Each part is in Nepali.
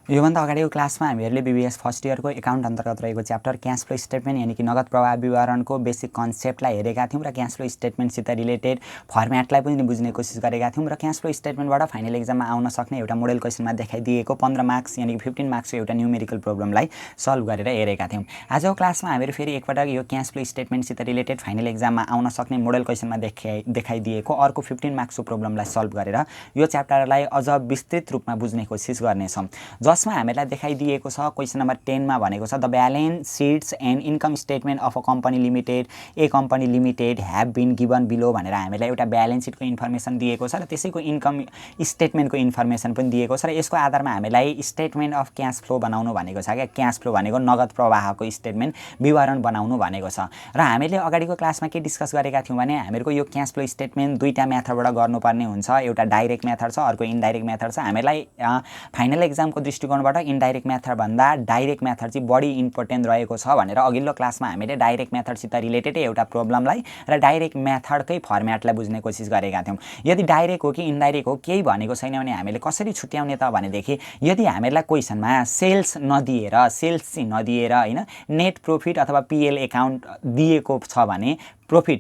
योभन्दा अगाडिको क्लासमा हामीहरूले बीबीएस फर्स्ट इयरको एकाउन्ट अन्तर्गत रहेको च्याप्टर क्याश फ्लो स्टेटमेन्ट यानी कि नगद प्रवाह विवरणको बेसिक कन्सेप्टलाई हेरेका थियौँ र क्याश फ्लो स्टेटमेन्टसित रिलेटेड फर्म्याटलाई पनि बुझ्ने कोसिस गरेका थियौँ र क्याश फ्लो स्टेटमेन्टबाट फाइनल एक्जाममा आउन सक्ने एउटा मोडल क्वेसनमा देखाइदिएको 15 मार्क्स यानी कि 15 मार्क्सको एउटा न्युमेरिकल प्रब्लमलाई सल्भ गरेर हेरेका थियौँ। आजको क्लासमा हामीहरू फेरि एकपटक यो क्याश फ्लो स्टेटमेन्टसित रिलेटेड फाइनल एक्जाममा आउन सक्ने मोडल क्वेसनमा देखाइदिएको अर्को 15 मार्क्सको प्रब्लमलाई सल्भ गरेर यो च्याप्टरलाई अझ विस्तृत रूपमा बुझ्ने कोसिस गर्नेछौँ, जसमा हामीलाई देखाइदिएको छ क्वेसन नम्बर 10 मा भनेको छ the balance sheets and income statement of a company limited company limited have been given below भनेर हामीलाई एउटा ब्यालेन्स सिटको इन्फर्मेसन दिएको छ र त्यसैको इन्कम स्टेटमेन्टको इन्फर्मेसन पनि दिएको छ र यसको आधारमा हामीलाई स्टेटमेन्ट अफ क्याश फ्लो बनाउनु भनेको छ क्या। क्याश फ्लो भनेको नगद प्रवाहको स्टेटमेन्ट विवरण बनाउनु भनेको छ र हामीले अगाडिको क्लासमा के डिस्कस गरेका थियौँ भने हामीहरूको यो क्याश फ्लो स्टेटमेन्ट दुईटा मेथडबाट गर्नुपर्ने हुन्छ, एउटा डाइरेक्ट मेथड छ अर्को इन्डाइरेक्ट मेथड छ। हामीलाई फाइनल एक्जामको दृष्टिकोणबाट इन्डाइरेक्ट मेथड भन्दा डाइरेक्ट मेथड चाहिँ बढी इम्पोर्टेन्ट रहेको छ भनेर अघिल्लो क्लासमा हामीले डाइरेक्ट मेथडसित रिलेटेड एउटा प्रब्लमलाई र डाइरेक्ट मेथडकै फर्म्याटलाई बुझ्ने कोसिस गरेका थियौँ। यदि डाइरेक्ट हो कि इन्डाइरेक्ट हो केही भनेको छैन भने हामीले कसरी छुट्याउने त भनेदेखि यदि हामीलाई क्वेसनमा सेल्स नदिएर हैन नेट प्रॉफिट अथवा पीएल एकाउन्ट दिएको छ भने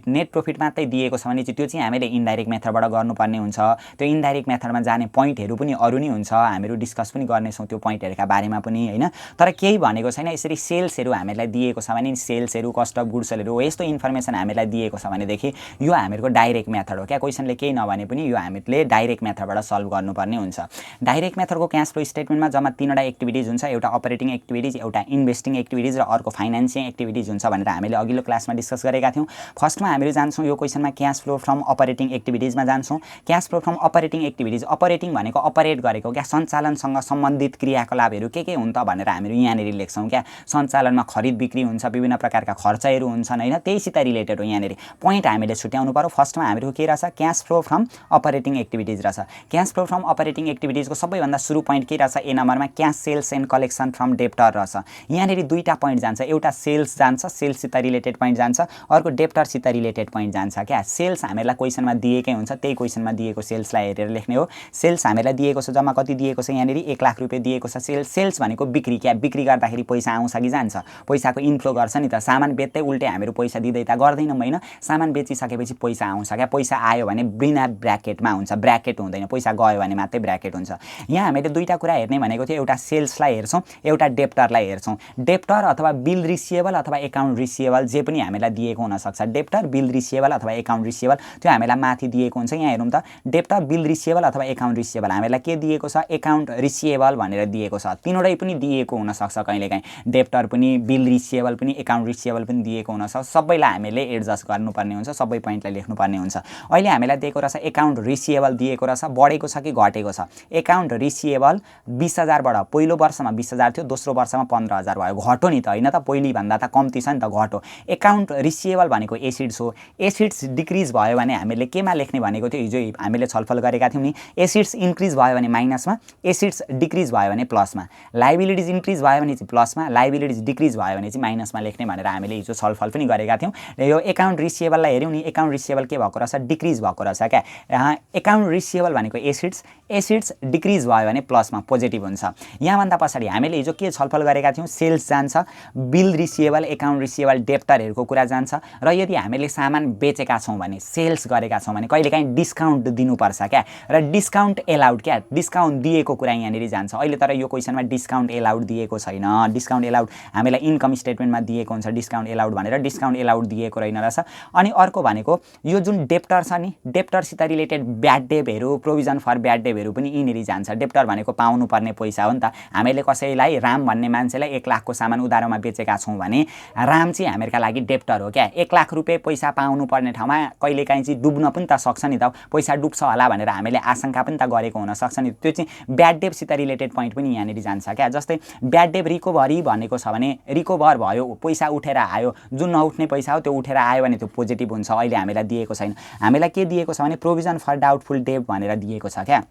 नेट प्रॉफिट मात्रै दिएको छ भने चाहिँ त्यो चाहिँ हामीले इन्डाइरेक्ट मेथडबाट गर्नुपर्ने हुन्छ। त्यो इन्डाइरेक्ट मेथडमा जाने पोइन्टहरू पनि अरू नै हुन्छ, हामीहरू डिस्कस पनि गर्नेछौँ त्यो पोइन्टहरूका बारेमा पनि हैन। तर केही भनेको छैन यसरी सेल्सहरू हामीलाई दिएको छ भने सेल्सहरू कस्ट अफ गुड्सहरू हो यस्तो इन्फर्मेसन हामीलाई दिएको छ भनेदेखि यो हामीहरूको डाइरेक्ट मेथड हो क्या। क्वेसनले केही नभने पनि यो हामीले डाइरेक्ट मेथडबाट सल्भ गर्नुपर्ने हुन्छ। डाइरेक्ट मेथडको क्याश फ्लो स्टेटमेन्टमा जम्मा 3वटा एक्टिभिटिज हुन्छ, एउटा अपरेटिङ एक्टिभिटिज, एउटा इन्भेस्टिङ एक्टिभिटिज र अर्को फाइनान्सिङ एक्टिभिटिज हुन्छ भनेर हामीले अघिल्लो क्लासमा डिस्कस गरेका थियौँ। फर्स्टमा हामीहरू जान्छौँ यो क्वेसनमा क्याश फ्लो फ्रम अपरेटिङ एक्टिभिटिजमा जान्छौँ। Cash flow from operating activities, operating भनेको अपरेट गरेको क्या, सञ्चालनसँग सम्बन्धित क्रियाकलापहरू के हुन् त भनेर हामीहरू यहाँनिर लेख्छौँ क्या। सञ्चालनमा खरिद बिक्री हुन्छ, विभिन्न प्रकारका खर्चहरू हुन्छन् हैन, त्यहीसित रिलेटेड हो। यहाँनिर पोइन्ट हामीले छुट्याउनु पर्यो। फर्स्टमा हामीहरू के रहेछ cash flow from operating activities रहेछ। क्याश फ्लो फ्रम अपरेटिङ एक्टिभिटिजको सबैभन्दा सुरु पोइन्ट के रहेछ, ए नम्बरमा cash sales and collection from debtor रहेछ। यहाँनिर दुईटा पोइन्ट जान्छ, एउटा सेल्स जान्छ, सेल्ससित रिलेटेड पोइन्ट जान्छ, अर्को डेप्टरसित रिलेटेड पोइन्ट जान्छ क्या। सेल्स हामीलाई क्वेसनमा दिएकै हुन्छ, त्यही क्वेसनमा दिएको सेल्सलाई हेरेर लेख्ने हो। सेल्स हामीलाई दिएको छ जम्मा कति दिएको छ यहाँनिर 1 लाख रुपियाँ दिएको छ। सेल्स भनेको बिक्री क्या, बिक्री गर्दाखेरि पैसा आउँछ कि जान्छ, पैसाको इन्फ्लो गर्छ नि त। सामान बेच्दै उल्टै हामीहरू पैसा दिँदै त गर्दैनौँ हैन, सामान बेचिसकेपछि पैसा आउँछ क्या। पैसा आयो भने बिना ब्र्याकेटमा हुन्छ, ब्र्याकेट हुँदैन, पैसा गयो भने मात्रै ब्र्याकेट हुन्छ। यहाँ हामीले दुईटा कुरा हेर्ने भनेको थियो, एउटा सेल्सलाई हेर्छौँ एउटा डेप्टरलाई हेर्छौँ। डेप्टर अथवा बिल रिसिएबल अथवा एकाउन्ट रिसिएबल जे पनि हामीलाई दिएको हुनसक्छ। डेप्टर बिल रिसिएबल अथवा एकाउन्ट रिसिएबल त्यो हामीलाई माथि दिएको हुन्छ। यहाँ हेरौँ त डेप्टर बिल रिसिएबल अथवा एकाउन्ट रिसिएबल हामीलाई के दिएको छ, एकाउन्ट रिसिएबल भनेर दिएको छ। तीनवटै पनि दिएको हुनसक्छ कहिलेकाहीँ, डेप्टर पनि बिल रिसिएबल पनि एकाउन्ट रिसिएबल पनि दिएको हुनसक्छ। सबैलाई हामीले एडजस्ट गर्नुपर्ने हुन्छ, सबै पोइन्टलाई लेख्नुपर्ने हुन्छ। अहिले हामीलाई दिएको रहेछ एकाउन्ट रिसिएबल दिएको रहेछ, बढेको छ कि घटेको छ। एकाउन्ट रिसिएबल 20,000 बाट पहिलो वर्षमा 20,000 थियो, दोस्रो वर्षमा 15,000 भयो, घट्यो नि त हैन त, पहिली भन्दा त कम्ती छ नि त, घट्यो। एकाउन्ट रिसिएबल भनेको एसिड्स हो, एसिड्स डिक्रिज भयो भने हामीले केमा लेख्ने भनेको थियो, हिजो हामीले छलफल गरेका थियौँ नि। एसिड्स इन्क्रिज भयो भने माइनसमा, एसिड्स डिक्रिज भयो भने प्लसमा, लाइबिलिटिज इन्क्रिज भयो भने चाहिँ प्लसमा, लाइबिलिटिज डिक्रिज भयो भने चाहिँ माइनसमा लेख्ने भनेर हामीले हिजो छलफल पनि गरेका थियौँ। र यो एकाउन्ट रिसिएबललाई हेऱ्यौँ नि, एकाउन्ट रिसिएबल के भएको रहेछ, डिक्रिज भएको रहेछ क्या। एकाउन्ट रिसिएबल भनेको एसिड्स डिक्रिज भयो भने प्लसमा पोजिटिभ हुन्छ। यहाँभन्दा पछाडि हामीले हिजो के छलफल गरेका थियौँ, सेल्स जान्छ, बिल रिसिएबल एकाउन्ट रिसिएबल डेप्टरहरूको कुरा जान्छ। र यदि हामीले सामान बेचेका छौँ भने, सेल्स गरेका छौँ भने कहिलेकाहीँ डिस्काउन्ट दिनुपर्छ क्या, र डिस्काउन्ट एलाउड क्या, डिस्काउन्ट दिएको कुरा यहाँनिर जान्छ। अहिले तर यो क्वेसनमा डिस्काउन्ट एलाउड दिएको छैन। डिस्काउन्ट एलाउड हामीलाई इन्कम स्टेटमेन्टमा दिएको हुन्छ डिस्काउन्ट एलाउड भनेर, डिस्काउन्ट एलाउड दिएको रहेन रहेछ। अनि अर्को भनेको यो जुन डेप्टर छ नि, डेप्टरसित रिलेटेड ब्याड डेटहरू, प्रोभिजन फर ब्याड डेटहरू पनि यिनीहरू जान्छ। डेप्टर भनेको पाउनुपर्ने पैसा हो नि त। हामीले कसैलाई राम भन्ने मान्छेलाई 1 लाखको सामान उधारोमा बेचेका छौँ भने राम चाहिँ हामीहरूका लागि डेप्टर हो क्या। 1 लाख रुपियाँ पैसा पाउनुपर्ने ठाउँमा कहिलेकाहीँ चाहिँ डुब्न पनि त सक्छ नि त, पैसा डुब्छ होला भनेर हामीले आशंका पनि त गरेको हुनसक्छ नि। त्यो चाहिँ ब्याड डेटसित रिलेटेड पोइन्ट पनि यहाँनिर जान्छ क्या। जस्तै ब्याड डेट रिकभरी भनेको छ भने रिकभर भयो, पैसा उठेर आयो, जुन नउठ्ने पैसा हो त्यो उठेर आयो भने त्यो पोजिटिभ हुन्छ। अहिले हामीलाई दिएको छैन, हामीलाई के दिएको छ भने प्रोभिजन फर डाउटफुल डेट भनेर दिएको छ क्या।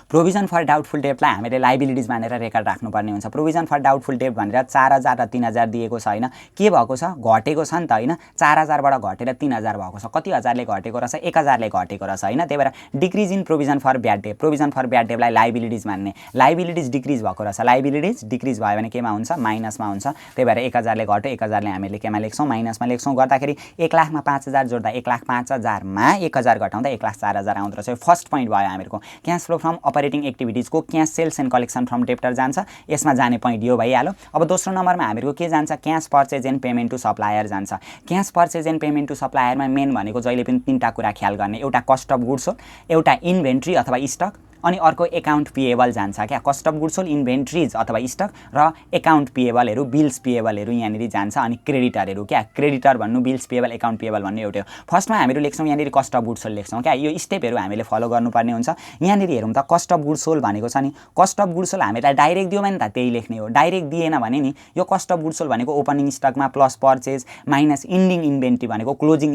प्रोभिजन फर डाउटफुल डेब्टलाई हामीले लाइबिलिटिज मानेर रेकर्ड राख्नुपर्ने हुन्छ। प्रोभिजन फर डाउटफुल डेब्ट भनेर 4000 र 3000 दिएको छ हैन, के भएको छ घटेको छ नि त हैन, 4000 बाट घटेर 3000 भएको छ, कति हजारले घटेको रहेछ 1000 ले घटेको रहेछ हैन। त्यही भएर decrease in provision for bad डेब्ट, प्रोभिजन फर ब्याड डेब्टलाई लाइबिलिटिज मान्ने, लाइबिलिटिज डिक्रिज भएको रहेछ, लाइबिलिटिज डिक्रिज भयो भने केमा हुन्छ माइनसमा हुन्छ। त्यही भएर 1000 ले घट्यो, 1000 ले हामीले केमा लेख्छौँ माइनसमा लेख्छौँ। गर्दाखेरि 1 लाख मा 5000 जोड्दा 1,05,000 मा 1000 घटाउँदा 1,04,000 आउँदो रहेछ। फर्स्ट पोइन्ट भयो हामीहरुको। Cash flow from operating activities को cash sales and collection from debtor जान्छ, यसमा जाने पोइन्ट यो भइहाल्यो। अब दोस्रो नम्बरमा हामीहरुको के जान्छ cash purchase and payment to supplier जान्छ। Cash purchase and payment to सप्लायरमा मेन भनेको जहिले पनि तीनटा कुरा ख्याल गर्ने, एउटा कस्ट अफ गुड्स हो, एउटा इन्भेन्ट्री अथवा स्टक, अनि अर्को एकाउन्ट पेएबल जान्छ क्या। कस्ट अफ गुड्स सोल्ड, इन्भेन्ट्रिज अथवा स्टक र एकाउन्ट पेएबलहरु बिल्स पेएबलहरु यहाँनिर जान्छ। अनि क्रेडिटरहरु क्या, क्रेडिटर भन्नु बिल्स पेएबल एकाउन्ट पेएबल भन्नु एउटै हो। फर्स्टमा हामीहरु लेख्छौं यहाँनिर कस्ट अफ गुड्स सोल्ड लेख्छौं क्या। यो स्टेपहरु हामीले फलो गर्नुपर्ने हुन्छ। यहाँनिर हेरौँ त कस्ट अफ गुड्स सोल्ड भनेको छ नि, कस्ट अफ गुड्स सोल्ड हामीलाई डाइरेक्ट दियो भने त त्यही लेख्ने हो, डाइरेक्ट दिएन भने नि यो कस्ट अफ गुड्स सोल्ड भनेको ओपनिङ स्टकमा plus purchase minus ending inventory भनेको क्लोजिङ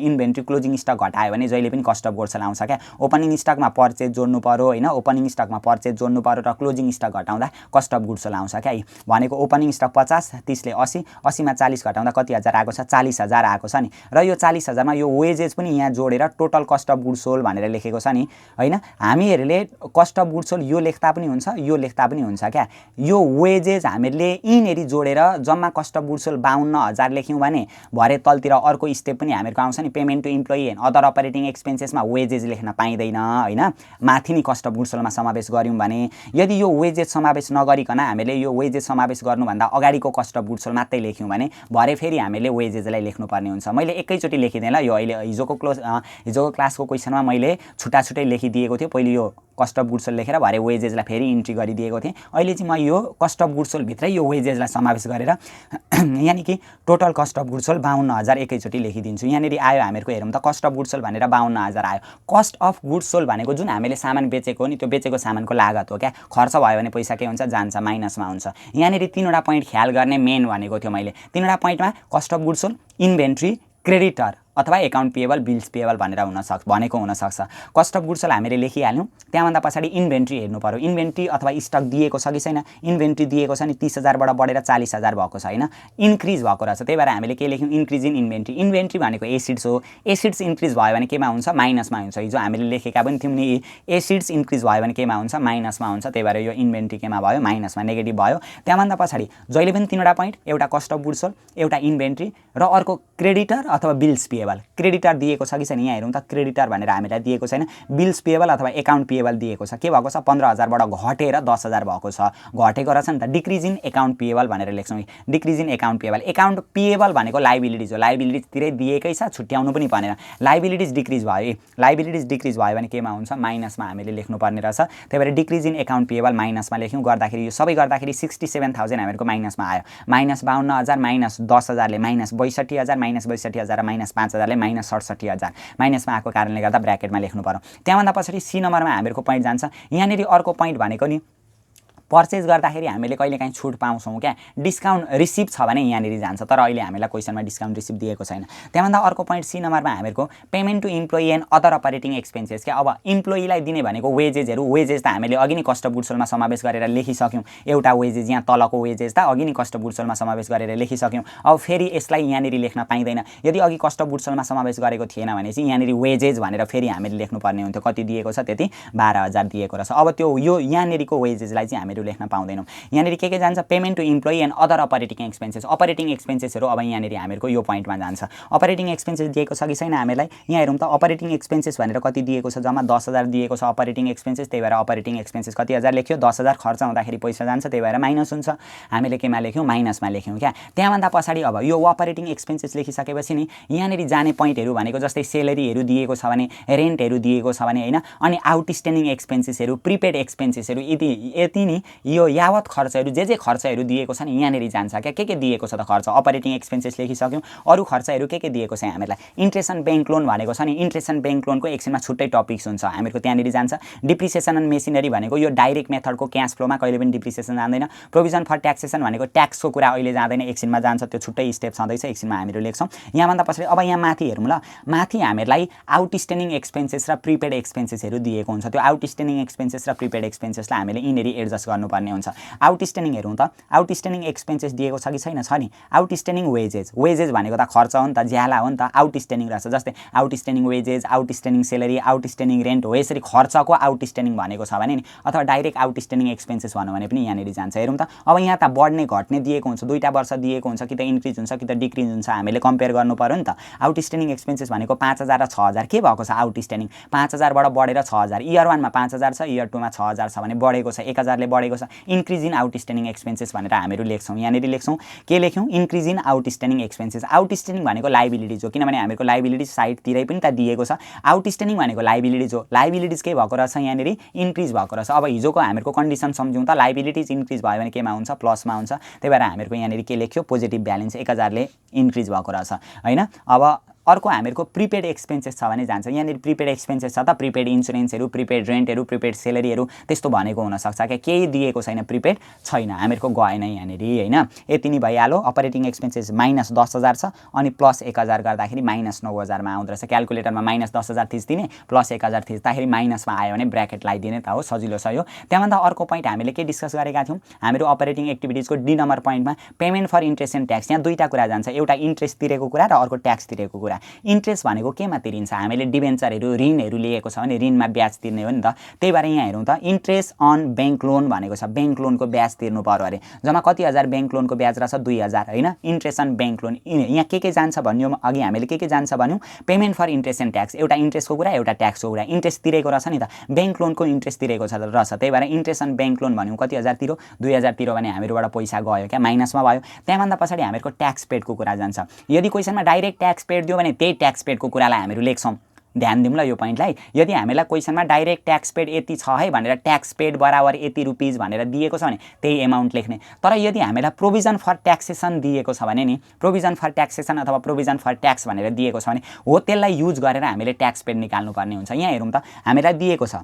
इन्भेन्ट्री क्लोजिङ स्टक घटायो भने जहिले पनि कस्ट अफ गुड्स सोल्ड आउँछ क्या। ओपनिङ स्टकमा पर्चेज जोड्नु पर्यो हैन, ओपनिङ स्टकमा पर्चेज जोड्नु पर्यो र क्लोजिङ स्टक घटाउँदा कस्ट अफ गुड्स सोल्ड आउँछ क्या। भनेको ओपनिङ स्टक 50, 30 ले 80, 80 मा 40 घटाउँदा कति हजार आएको छ 40000 आएको छ नि। र यो 40000 मा यो वेजेज पनि यहाँ जोडेर total cost of goods sold भनेर लेखेको छ नि हैन। हामीहरुले कस्ट अफ गुड्स सोल्ड यो लेख्दा पनि हुन्छ, यो लेख्दा पनि हुन्छ क्या। यो वेजेज हामीले यिनहरु जोडेर जम्मा कस्ट अफ गुड्स सोल्ड 52000 लेख्यौं भने भरे तलतिर अर्को स्टेप पनि हामीहरुको आउँछ नि, payment to employee and other operating एक्सपेन्सेसमा वेजेज लेख्न पाइदैन हैन, माथि नि कस्ट अफ गुड्स सोल्डमा समावेश गर्यौं भने। यदि यो वेजेज समावेश नगरिकन हामीले यो वेजेज समावेश गर्नुभन्दा अगाडिको कस्ट अफ गुड्स सोल्ड मात्रै लेख्यौं भने भरे फेरि हामीले वेजेजलाई लेख्नुपर्ने हुन्छ। मैले एकैचोटी लेखिदिएँ ल, यो अहिले हिजोको क्लासको क्वेशनमा मैले छुट्टा-छुट्टै लेखिदिएको थियो। पहिले यो कस्ट अफ गुड्स सोल्ड लेखेर भरे वेजेजलाई फेरि इन्ट्री गरिदिएको थिएँ। अहिले चाहिँ म यो कस्ट अफ गुड्स सोल्ड भित्रै यो वेजेजलाई समावेश गरेर यानी कि total cost of goods sold 52000 एकैचोटी लेखिदिन्छु। यहाँनिर आयो हामीहरुको हेरौँ त कस्ट अफ गुड्स सोल्ड भनेर 52000 आयो। कस्ट अफ गुड्स सोल्ड भनेको जुन हामीले सामान बेचेको हो नि त्यो बेचेको सामानको लागत हो क्या। खर्च भयो भने पैसा के हुन्छ जान्छ, माइनसमा हुन्छ। यहाँनिर तीनवटा पोइन्ट ख्याल गर्ने मेन भनेको थियो मैले। तीनवटा पोइन्टमा cost of goods sold, inventory, creditor अथवा एकाउन्ट पेएबल बिल्स पेएबल भनेर भनेको हुन सक्छ। कस्ट अफ गुड्स सोल्ड हामीले लेखिहाल्यौं। त्यहाँभन्दा पछाडी इन्भेन्ट्री हेर्नु पर्यो। इन्भेन्ट्री अथवा स्टक दिएको छ कि छैन, इन्भेन्ट्री दिएको छ नि 30000 बाट बढेर 40000 भएको छ हैन, इन्क्रिज भएको रहेछ। त्यही भएर हामीले के लेख्यौं इन्क्रिज इन इन्भेन्ट्री। इन्भेन्ट्री भनेको एसिड्स हो, एसिड्स इन्क्रिज भयो भने केमा हुन्छ माइनसमा हुन्छ। हिजो हामीले लेखेका पनि थियौं नि, एसिड्स इन्क्रिज भयो भने केमा हुन्छ माइनसमा हुन्छ। त्यही भएर यो इन्भेन्ट्री केमा भयो माइनसमा, नेगेटिभ भयो। त्यहाँभन्दा पछाडी जहिले पनि तीनवटा पोइन्ट, एउटा कस्ट अफ गुड्स सोल्ड, एउटा इन्भेन्ट्री र अर्को क्रेडिटर अथवा बिल्स पेएबल। क्रेडिटर दिएको छ कि छैन यहाँ हेरौँ त, क्रेडिटर भनेर हामीलाई दिएको छैन। बिल्स पेएबल अथवा एकाउन्ट पेएबल दिएको छ। के भएको छ 15000 बाट घटेर 10000 भएको छ, घटेको रहेछ नि त। डिक्रिज इन एकाउन्ट पेएबल भनेर लेख्छौं। Decrease in account payable. Account payable भनेको लाइबिलिटिज हो, लाइबिलिटिज तिरै दिएकै छ, छुट्याउनु पनि भनेन। लाइबिलिटिज डिक्रिज भयो, लाइबिलिटिज डिक्रिज भयो भने केमा हुन्छ माइनसमा हामीले लेख्नुपर्ने रहेछ। त्यही भएर डिक्रिज इन एकाउन्ट पेएबल माइनसमा लेख्यौं। गर्दाखेरि यो सबै गर्दाखेरि 67000 हामीहरुको माइनसमा आयो। माइनस 52000 माइनस 10000 ले माइनस 62000 माइनस 62000 र माइनस 5000 ले माइनस 67000 माइनसमा आएको कारणले गर्दा ब्र्याकेटमा लेख्नु पर्यो। त्यहाँभन्दा पछाडी सी नम्बरमा हामीहरुको पोइन्ट जान्छ। यहाँनिर अर्को पोइन्ट भनेको नि पर्चेज गर्दाखेरि हामीले कहिलेकाहीँ छुट पाउँछौं क्या, डिस्काउन्ट रिसिभ छ भने यहाँनिर जान्छ। तर अहिले हामीलाई क्वेशनमा डिस्काउन्ट रिसिभ दिएको छैन। त्यहाँभन्दा अर्को पोइन्ट सी नम्बरमा हामीहरुको payment to employee and other operating expenses क्या। अब इम्प्लोइलाई दिने भनेको वेजेजहरु, वेजेज त हामीले अघि नै कस्ट अफ गुड्स सोल्डमा समावेश गरेर लेखिसक्यौं। एउटा वेजेज यहाँ तलको वेजेज त अघि नै कस्ट अफ गुड्स सोल्डमा समावेश गरेर लेखिसक्यौं। अब फेरि यसलाई यहाँनिर लेख्न पाइदैन। यदि अघि कस्ट अफ गुड्स सोल्डमा समावेश गरेको थिएन भने चाहिँ यहाँनिर वेजेज भनेर फेरि हामीले लेख्नुपर्ने हुन्थ्यो। कति दिएको छ त्यति 12000 दिएको रहेछ। अब त्यो यो यहाँनिरको वेजेजलाई चाहिँ हामीहरु लेख्न पाउँदैनौं। यहाँनिर के जान्छ payment to employee and other operating expenses. अपरेटिङ एक्सपेन्सेसहरु अब यहाँनिर हामीहरुको यो पोइन्टमा जान्छ। अपरेटिङ एक्सपेन्सेस दिएको छ कि छैन हामीलाई यहाँ हेरौँ त। अपरेटिङ एक्सपेन्सेस भनेर कति दिएको छ जम्मा 10000 दिएको छ अपरेटिङ एक्सपेन्सेस। त्यही भएर अपरेटिङ एक्सपेन्सेस कति हजार लेख्यो 10000 खर्च हुँदाखेरि पैसा जान्छ, त्यही भएर माइनस हुन्छ। हामीले केमा लेख्यौं माइनसमा लेख्यौं क्या। त्यहाँभन्दा पछाडी अब यो अपरेटिङ एक्सपेन्सेस लेखिसकेपछि नि यहाँनिर जाने पोइन्टहरु भनेको जस्तै सेलेरीहरु दिएको छ भने, रेन्टहरु दिएको छ भने हैन, अनि आउटस्ट्यान्डिङ एक्सपेन्सेसहरु, प्रिपेड एक्सपेन्सेसहरु यति नि यो यावत खर्चहरू जे खर्चहरू दिएको छ नि यहाँनेरि जान्छ क्या के दिएको छ त खर्च अपरेटिङ एक्सपेन्सेस लेखिसक्यौँ अरू खर्चहरू के दिएको छ हामीलाई इन्ट्रेस्ट एन्ड ब्याङ्क लोन भनेको छ नि इन्ट्रेस्ट एन्ड ब्याङ्क लोनको एकछिनमा छुट्टै टपिक्स हुन्छ हामीहरूको त्यहाँनेरि जान्छ डिप्रिसिएसन एन्ड मेसिनरी भनेको यो डाइरेक्ट मेथडको क्यास फ्लोमा कहिले पनि डिप्रिसिएसन जाँदैन प्रोभिजन फर ट्याक्सेसन भनेको ट्याक्सको कुरा अहिले जाँदैन एकछिनमा जान्छ त्यो छुट्टै स्टेप छँदैछ एकछिनमा हामीहरू लेख्छौँ यहाँभन्दा पछाडि अब यहाँ माथि हेरौँ ल माथि हामीहरूलाई आउटस्ट्यान्डिङ एक्सपेन्सेस र प्रिपेड एक्सपेन्सेसहरू दिएको हुन्छ त्यो आउटस्ट्यान्डिङ एक्सपेन्सेस र प्रिपेड एक्सपेन्सेसलाई हामीले यिनीहरू एडजस्ट गर्नुपर्ने हुन्छ आउटस्ट्यान्डिङ हेरौँ त आउटस्ट्यान्डिङ एक्सपेन्सेस दिएको छ कि छैन छ नि आउटस्ट्यान्डिङ वेजेस भनेको त खर्च हो नि त ज्याला हो नि त आउटस्ट्यान्डिङ रहेछ जस्तै outstanding wages outstanding salary outstanding rent हो यसरी खर्चको आउटस्ट्यान्डिङ भनेको छ भने नि अथवा डाइरेक्ट आउटस्ट्यान्डिङ एक्सपेन्सेस भनौँ भने पनि यहाँनिर जान्छ हेरौँ त अब यहाँ त बढ्ने घट्ने दिएको हुन्छ दुईटा वर्ष दिएको हुन्छ कि त इन्क्रिज हुन्छ कि त डिक्रिज हुन्छ हामीले कम्पेयर गर्नु पर्यो नि त आउटस्ट्यान्डिङ एक्सपेन्सेस भनेको 5000 र 6000 के भएको छ आउटस्ट्यान्डिङ 5000 बाट बढेर 6000 इयर 1 मा 5000 छ इयर 2 मा 6000 छ भने बढेको छ 1000 ले बढेको छ इन्क्रिज इन आउटस्ट्यान्डिङ एक्सपेन्सेस भनेर हामीहरू लेख्छौँ यहाँनिर लेख्छौँ के लेख्यौँ increase in outstanding expenses outstanding भनेको लाइबिलिटिज हो किनभने हामीहरूको लाइबिलिटिज साइडतिरै पनि त दिएको छ आउटस्ट्यान्डिङ भनेको लाइबिलिटिज हो लाइबिलिटिज के भएको रहेछ यहाँनिर इन्क्रिज भएको रहेछ अब हिजोको हामीहरूको कन्डिसन सम्झौँ त लाइबिलिटिज इन्क्रिज भयो भने केमा हुन्छ प्लसमा हुन्छ त्यही भएर हामीहरूको यहाँनिर के लेख्यो पोजिटिभ ब्यालेन्स 1000 ले इन्क्रिज भएको रहेछ हैन अब अर्को हामीहरूको प्रिपेड एक्सपेन्सेस छ भने जान्छ यहाँनिर प्रिपेड एक्सपेन्सेस छ त प्रिपेड इन्सुरेन्सहरू प्रिपेड रेन्टहरू प्रिपेड सेलेरीहरू त्यस्तो भनेको हुनसक्छ क्या केही दिएको छैन प्रिपेड छैन हामीहरूको गएन यहाँनिर होइन यति नै भइहाल्यो अपरेटिङ एक्सपेन्सेस माइनस 10000 छ अनि प्लस 1000 गर्दाखेरि माइनस 9000 मा आउँदो रहेछ क्यालकुलेटरमा माइनस 10000 थिच्दिने प्लस 1000 थिच्दाखेरि माइनसमा आयो भने ब्र्याकेट लगाइदिने त हो सजिलो छ यो त्यहाँभन्दा अर्को पोइन्ट हामीले के डिस्कस गरेका थियौँ हामीहरू अपरेटिङ एक्टिभिटिजको डी नम्बर पोइन्टमा payment for interest and tax यहाँ दुईटा कुरा जान्छ एउटा इन्ट्रेस्ट तिरेको कुरा र अर्को ट्याक्स तिरेको कुरा इन्ट्रेस्ट भनेको केमा तिरिन्छ हामीले डिबेन्चरहरू ऋणहरू लिएको छ भने ऋणमा ब्याज तिर्ने हो नि त त्यही भएर यहाँ हेरौँ त इन्ट्रेस्ट अन ब्याङ्क लोन भनेको छ ब्याङ्क लोनको ब्याज तिर्नु पर्यो अरे जम्मा कति हजार ब्याङ्क लोनको ब्याज रहेछ 2000 होइन इन्ट्रेस्ट अन ब्याङ्क लोन यहाँ के जान्छ भन्यो अघि हामीले के जान्छ भन्यौँ payment for interest and tax एउटा इन्ट्रेस्टको कुरा एउटा ट्याक्सको कुरा इन्ट्रेस्ट तिरेको रहेछ नि त ब्याङ्क लोनको इन्ट्रेस्ट तिरेको छ रहेछ त्यही भएर इन्ट्रेस्ट अन ब्याङ्क लोन भन्यौँ कति हजार तिरो 2000 तिरो भने हामीहरूबाट पैसा गयो क्या माइनसमा भयो त्यहाँभन्दा पछाडि हामीहरूको ट्याक्स पेडको कुरा जान्छ यदि क्वेसनमा डाइरेक्ट ट्याक्स पेड दियो भने त्यही ट्याक्स पेडको कुरालाई हामीहरू लेख्छौँ ध्यान दिउँ ल यो पोइन्टलाई यदि हामीलाई क्वेसनमा डाइरेक्ट ट्याक्स पेड यति छ है भनेर ट्याक्स पेड बराबर यति रुपिज भनेर दिएको छ भने त्यही एमाउन्ट लेख्ने तर यदि हामीलाई प्रोभिजन फर ट्याक्सेसन दिएको छ भने नि प्रोभिजन फर ट्याक्सेसन अथवा प्रोभिजन फर ट्याक्स भनेर दिएको छ भने हो त्यसलाई युज गरेर हामीले ट्याक्स पेड निकाल्नुपर्ने हुन्छ यहाँ हेरौँ त हामीलाई दिएको छ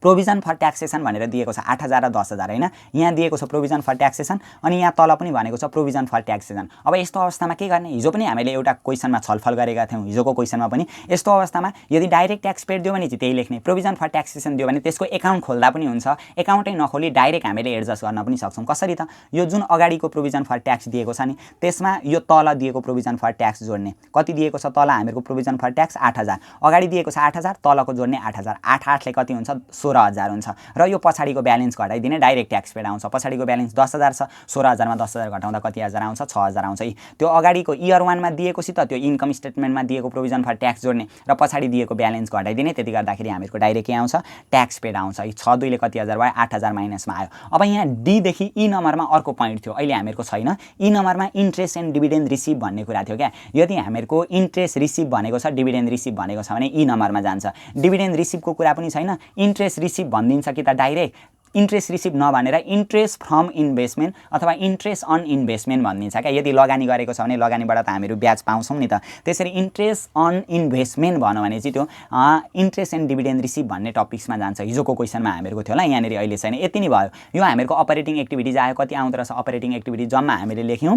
प्रोभिजन फर ट्याक्सेसन भनेर दिएको छ 8000 र 10000 हैन यहाँ दिएको छ प्रोभिजन फर ट्याक्सेसन अनि यहाँ तल पनि भनेको छ प्रोभिजन फर ट्याक्सेसन अब यस्तो अवस्थामा के गर्ने हिजो पनि हामीले एउटा क्वेसनमा छलफल गरेका थियौँ हिजोको क्वेसनमा पनि यस्तो अवस्थामा यदि डाइरेक्ट ट्याक्स पेड दियो भने चाहिँ त्यही लेख्ने प्रोभिजन फर ट्याक्सेसन दियो भने त्यसको एकाउन्ट खोल्दा पनि हुन्छ एकाउन्टै नखोली डाइरेक्ट हामीले एडजस्ट गर्न पनि सक्छौँ कसरी त यो जुन अगाडिको प्रोभिजन फर ट्याक्स दिएको छ नि त्यसमा यो तल दिएको प्रोभिजन फर ट्याक्स जोड्ने कति दिएको छ तल हामीहरूको प्रोभिजन फर ट्याक्स 8000 अगाडि दिएको छ 8000 तलको जोड्ने 8000 8 ले कति हुन्छ 16000 हुन्छ र यो पछाडिको ब्यालेन्स घटाइदिने डाइरेक्ट ट्याक्स पेड आउँछ पछाडिको ब्यालेन्स 10000 छ 16000 मा 10000 घटाउँदा कति हजार आउँछ 6000 आउँछ त्यो अगाडिको इयर 1 मा दिएको सित त्यो इन्कम स्टेटमेन्टमा दिएको प्रोभिजन फर ट्याक्स जोड्ने र पछाडि दिएको ब्यालेन्स घटाइदिने त्यति गर्दाखेरि हामीहरूको डाइरेक्ट के आउँछ ट्याक्स पेड आउँछ 6 ले कति हजार भयो 8000 माइनसमा आयो अब यहाँ डी देखि ई नम्बरमा अर्को पोइन्ट थियो अहिले हामीहरूको छैन ई नम्बरमा इन्ट्रेस्ट एन्ड डिभिडेन्ड रिसिभ भन्ने कुरा थियो क्या यदि हामीहरूको इन्ट्रेस्ट रिसिभ भनेको छ डिभिडेन्ड रिसिभ भनेको छ भने ई नम्बरमा जान्छ डिभिडेन्ड रिसिभको कुरा पनि छैन इन्ट्रेस्ट रिसिभ भनिदिन्छ कि त डाइरेक्ट इन्ट्रेस्ट रिसिभ नभनेर इन्ट्रेस्ट फ्रम इन्भेस्टमेन्ट अथवा इन्ट्रेस्ट अन इन्भेस्टमेन्ट भनिदिन्छ क्या यदि लगानी गरेको छ भने लगानीबाट त हामीहरू ब्याज पाउँछौँ नि त त्यसरी इन्ट्रेस्ट अन इन्भेस्टमेन्ट भन्यो भने चाहिँ त्यो इन्ट्रेस्ट एन्ड डिभिडेन्ड रिसिभ भन्ने टपिक्समा जान्छ हिजोको क्वेसनमा हामीहरूको थियो होला यहाँनिर अहिले छैन यति नै भयो यो हामीहरूको अपरेटिङ एक्टिभिटिज आयो कति आउँदो रहेछ अपरेटिङ एक्टिभिटिज जम्मा हामीले लेख्यौँ